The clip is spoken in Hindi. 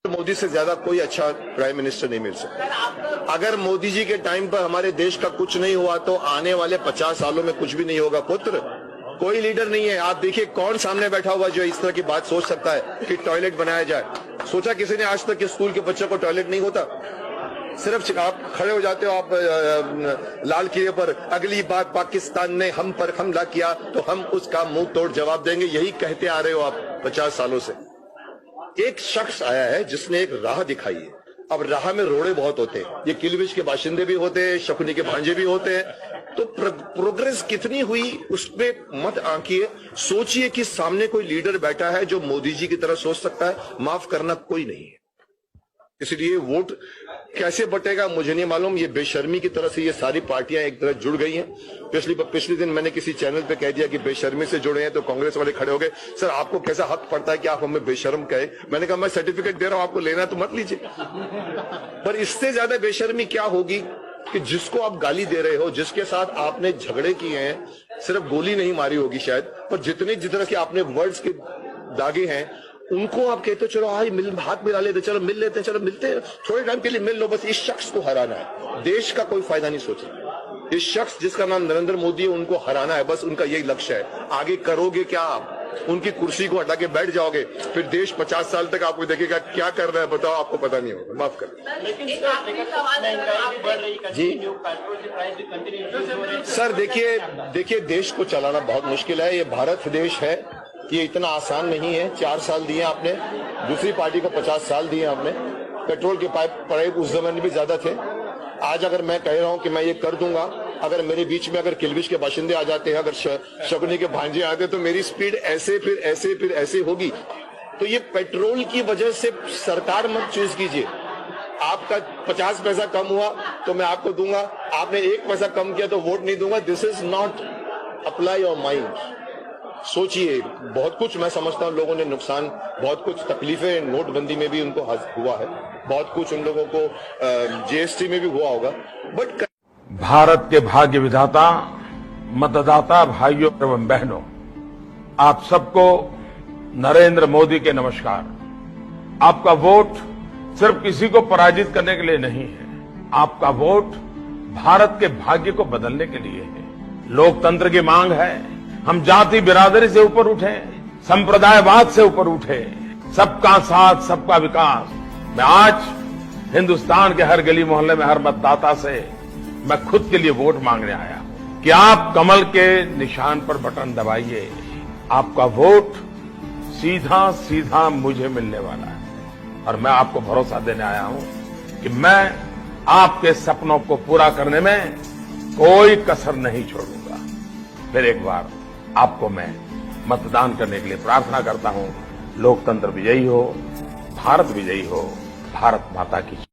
मोदी से ज्यादा कोई अच्छा प्राइम मिनिस्टर नहीं मिल सकता। अगर मोदी जी के टाइम पर हमारे देश का कुछ नहीं हुआ तो आने वाले 50 सालों में कुछ भी नहीं होगा। पुत्र, कोई लीडर नहीं है। आप देखिए कौन सामने बैठा हुआ जो इस तरह की बात सोच सकता है कि टॉयलेट बनाया जाए। सोचा किसी ने आज तक कि स्कूल के बच्चों को टॉयलेट नहीं होता? सिर्फ आप खड़े हो जाते हो आप लाल किले पर, अगली बार पाकिस्तान ने हम पर हमला किया तो हम उसका मुंह तोड़ जवाब देंगे। यही कहते आ रहे हो आप 50 सालों से। एक शख्स आया है जिसने एक राह दिखाई है। अब राह में रोड़े बहुत होते हैं। ये किलबिश के बाशिंदे भी होते हैं, शकुनी के भांजे भी होते हैं। तो प्रोग्रेस कितनी हुई उसमें मत आंकिए। सोचिए कि सामने कोई लीडर बैठा है जो मोदी जी की तरह सोच सकता है। माफ करना कोई नहीं है। इसलिए वोट कैसे बटेगा मुझे नहीं मालूम। ये बेशर्मी की तरह से ये सारी पार्टियां एक तरह जुड़ गई हैं। पिछले दिन मैंने किसी चैनल पे कह दिया कि बेशर्मी से जुड़े हैं, तो कांग्रेस वाले खड़े हो गए, सर आपको कैसा हक पड़ता है कि आप हमें बेशर्म कहे। मैंने कहा मैं सर्टिफिकेट दे रहा हूं, आपको लेना तो मत लीजिए। पर इससे ज्यादा बेशर्मी क्या होगी कि जिसको आप गाली दे रहे हो, जिसके साथ आपने झगड़े किए हैं, सिर्फ गोली नहीं मारी होगी शायद, पर जितने के आपने वर्ड्स के दागे हैं, उनको आप कहते हो चलो हाथ मिला लेते, चलो मिल लेते, चलो मिलते हैं थोड़े टाइम के लिए मिल लो। बस इस शख्स को हराना है। देश का कोई फायदा नहीं सोच रहा। इस शख्स जिसका नाम नरेंद्र मोदी है, उनको हराना है, बस उनका यही लक्ष्य है। आगे करोगे क्या आप? उनकी कुर्सी को हटा के बैठ जाओगे, फिर देश 50 साल तक आपको देखेगा क्या कर रहा है बताओ, आपको पता नहीं होगा। माफ कर जी सर। देखिए देश को चलाना बहुत मुश्किल है। ये भारत देश है, ये इतना आसान नहीं है। 4 साल दिए आपने, दूसरी पार्टी को 50 साल दिए आपने। पेट्रोल के पाइप उस जमाने भी ज्यादा थे। आज अगर मैं कह रहा हूं कि मैं ये कर दूंगा, अगर मेरे बीच में अगर किलबिश के बाशिंदे आ जाते हैं, अगर शकुनी के भांजे आते, तो मेरी स्पीड ऐसे फिर ऐसे होगी। तो ये पेट्रोल की वजह से सरकार मत चूज कीजिए। आपका 50 पैसा कम हुआ तो मैं आपको दूंगा, आपने 1 पैसा कम किया तो वोट नहीं दूंगा। This is not apply your mind. सोचिए, बहुत कुछ मैं समझता हूं लोगों ने नुकसान, बहुत कुछ तकलीफें नोटबंदी में भी उनको हुआ है, बहुत कुछ उन लोगों को जीएसटी में भी हुआ होगा। बट भारत के भाग्य विधाता, मतदाता भाइयों एवं बहनों, आप सबको नरेंद्र मोदी के नमस्कार। आपका वोट सिर्फ किसी को पराजित करने के लिए नहीं है, आपका वोट भारत के भाग्य को बदलने के लिए है। लोकतंत्र की मांग है, हम जाति बिरादरी से ऊपर उठे, संप्रदायवाद से ऊपर उठे, सबका साथ सबका विकास। मैं आज हिंदुस्तान के हर गली मोहल्ले में हर मतदाता से मैं खुद के लिए वोट मांगने आया हूं कि आप कमल के निशान पर बटन दबाइए। आपका वोट सीधा सीधा मुझे मिलने वाला है और मैं आपको भरोसा देने आया हूं कि मैं आपके सपनों को पूरा करने में कोई कसर नहीं छोड़ूंगा। फिर एक बार आपको मैं मतदान करने के लिए प्रार्थना करता हूं। लोकतंत्र विजयी हो, भारत विजयी हो, भारत माता की।